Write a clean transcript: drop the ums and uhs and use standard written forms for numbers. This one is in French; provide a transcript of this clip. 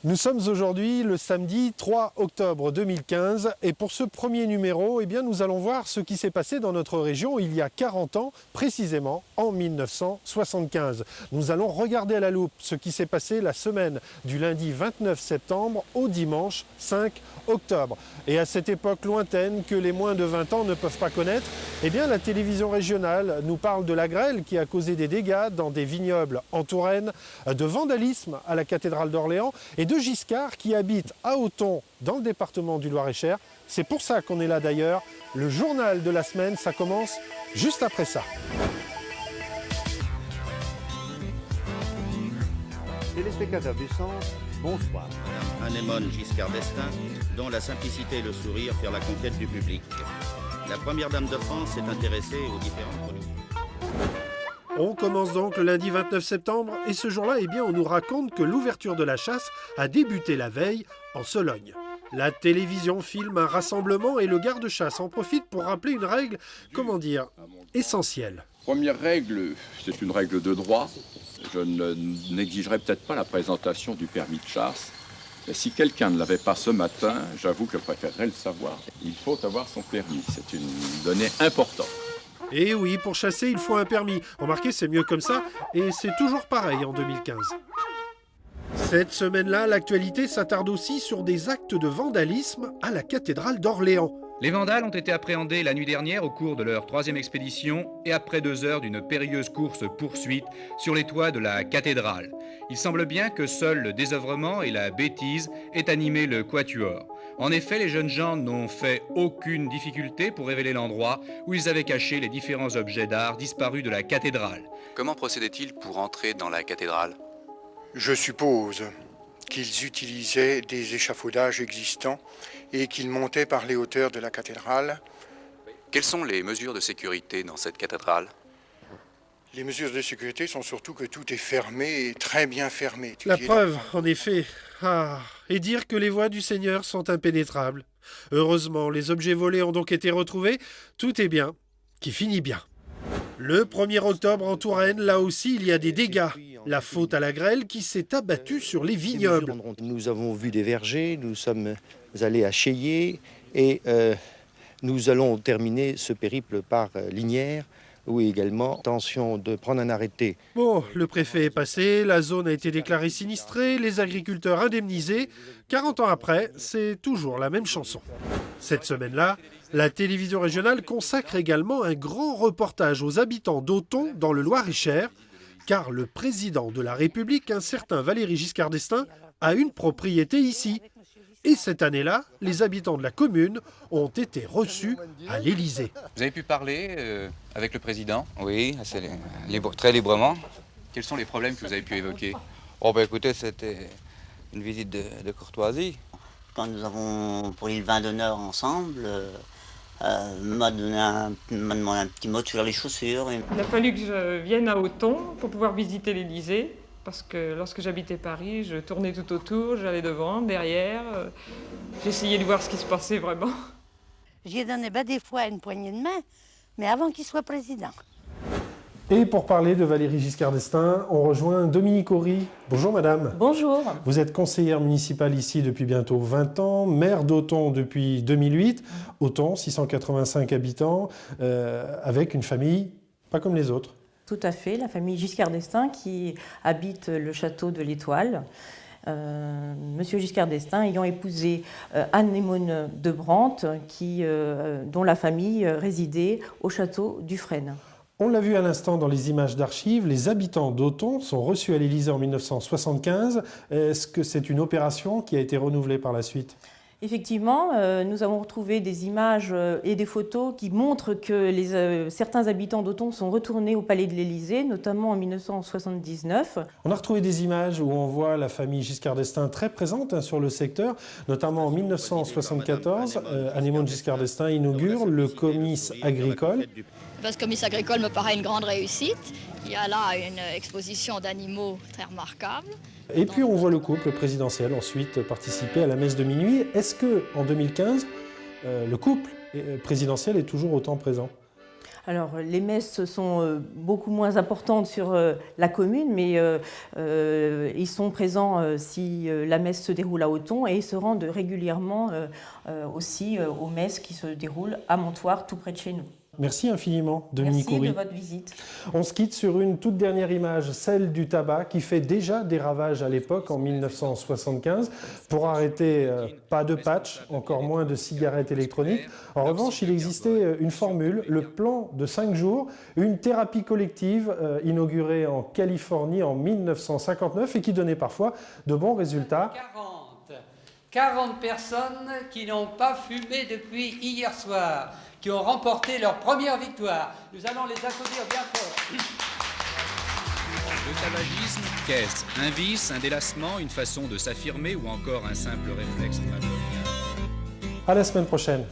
Nous sommes aujourd'hui le samedi 3 octobre 2015 et pour ce premier numéro, nous allons voir ce qui s'est passé dans notre région il y a 40 ans, précisément en 1975. Nous allons regarder à la loupe ce qui s'est passé la semaine du lundi 29 septembre au dimanche 5 octobre. Et à cette époque lointaine que les moins de 20 ans ne peuvent pas connaître, la télévision régionale nous parle de la grêle qui a causé des dégâts dans des vignobles en Touraine, de vandalisme à la cathédrale d'Orléans et de Giscard qui habite à Auton dans le département du Loir-et-Cher. C'est pour ça qu'on est là d'ailleurs. Le journal de la semaine, ça commence juste après ça. Téléspectateurs du Centre, bonsoir. Anémone Giscard d'Estaing, dont la simplicité et le sourire firent la conquête du public. La première dame de France s'est intéressée aux différentes productions. On commence donc le lundi 29 septembre et ce jour-là, on nous raconte que l'ouverture de la chasse a débuté la veille en Sologne. La télévision filme un rassemblement et le garde-chasse en profite pour rappeler une règle, essentielle. Première règle, c'est une règle de droit. Je n'exigerai peut-être pas la présentation du permis de chasse. Mais si quelqu'un ne l'avait pas ce matin, j'avoue que je préférerais le savoir. Il faut avoir son permis, c'est une donnée importante. Et oui, pour chasser, il faut un permis. Remarquez, c'est mieux comme ça, et c'est toujours pareil en 2015. Cette semaine-là, l'actualité s'attarde aussi sur des actes de vandalisme à la cathédrale d'Orléans. Les vandales ont été appréhendés la nuit dernière au cours de leur 3e expédition et après 2 heures d'une périlleuse course-poursuite sur les toits de la cathédrale. Il semble bien que seul le désœuvrement et la bêtise aient animé le quatuor. En effet, les jeunes gens n'ont fait aucune difficulté pour révéler l'endroit où ils avaient caché les différents objets d'art disparus de la cathédrale. Comment procédaient-ils pour entrer dans la cathédrale ? Je suppose qu'ils utilisaient des échafaudages existants et qu'ils montaient par les hauteurs de la cathédrale. Quelles sont les mesures de sécurité dans cette cathédrale ? Les mesures de sécurité sont surtout que tout est fermé et très bien fermé. La preuve, en effet. Et dire que les voies du Seigneur sont impénétrables. Heureusement, les objets volés ont donc été retrouvés. Tout est bien, qui finit bien. Le 1er octobre en Touraine, là aussi, il y a des dégâts. La faute à la grêle qui s'est abattue sur les vignobles. Nous avons vu des vergers, nous sommes allés à Cheillé et nous allons terminer ce périple par Lignières, où également, intention de prendre un arrêté. Bon, le préfet est passé, la zone a été déclarée sinistrée, les agriculteurs indemnisés. 40 ans après, c'est toujours la même chanson. Cette semaine-là, la télévision régionale consacre également un grand reportage aux habitants d'Auton dans le Loir-et-Cher, car le président de la République, un certain Valéry Giscard d'Estaing, a une propriété ici. Et cette année-là, les habitants de la commune ont été reçus à l'Élysée. Vous avez pu parler avec le président ? Oui, très librement. Quels sont les problèmes que vous avez pu évoquer ? Écoutez, c'était une visite de courtoisie. Quand nous avons pris le vin d'honneur ensemble, m'a demandé un petit mot sur les chaussures. Il a fallu que je vienne à Auton pour pouvoir visiter l'Élysée. Parce que lorsque j'habitais Paris, je tournais tout autour, j'allais devant, derrière. J'essayais de voir ce qui se passait vraiment. J'y ai donné des fois une poignée de main, mais avant qu'il soit président. Et pour parler de Valéry Giscard d'Estaing, on rejoint Dominique Horry. Bonjour madame. Bonjour. Vous êtes conseillère municipale ici depuis bientôt 20 ans, maire d'Auton depuis 2008. Auton, 685 habitants, avec une famille pas comme les autres. Tout à fait, la famille Giscard d'Estaing qui habite le château de l'Étoile. Monsieur Giscard d'Estaing ayant épousé Anémone de Brantes, dont la famille résidait au château du Frêne. On l'a vu à l'instant dans les images d'archives, les habitants d'Auton sont reçus à l'Élysée en 1975. Est-ce que c'est une opération qui a été renouvelée par la suite ? Effectivement, nous avons retrouvé des images et des photos qui montrent que certains habitants d'Auton sont retournés au palais de l'Élysée, notamment en 1979. On a retrouvé des images où on voit la famille Giscard d'Estaing très présente sur le secteur, notamment en 1974. Anémone Giscard d'Estaing inaugure le comice agricole. Ce comice agricole me paraît une grande réussite. Il y a là une exposition d'animaux très remarquable. Et puis on voit le couple présidentiel ensuite participer à la messe de minuit. Est-ce qu'en 2015, le couple présidentiel est toujours autant présent ? Alors, les messes sont beaucoup moins importantes sur la commune, mais ils sont présents si la messe se déroule à Auton et ils se rendent régulièrement aussi aux messes qui se déroulent à Montoire, tout près de chez nous. Merci infiniment, Dominique Merci Houry. de votre visite. On se quitte sur une toute dernière image, celle du tabac, qui fait déjà des ravages à l'époque, en 1975. Pour arrêter, pas de patch, encore moins de cigarettes électroniques. En revanche, il existait une formule, le plan de 5 jours, une thérapie collective inaugurée en Californie en 1959 et qui donnait parfois de bons résultats. 40 personnes qui n'ont pas fumé depuis hier soir, qui ont remporté leur première victoire. Nous allons les applaudir bien fort. Le tabagisme, qu'est-ce? Un vice, un délassement, une façon de s'affirmer ou encore un simple réflexe? À la semaine prochaine.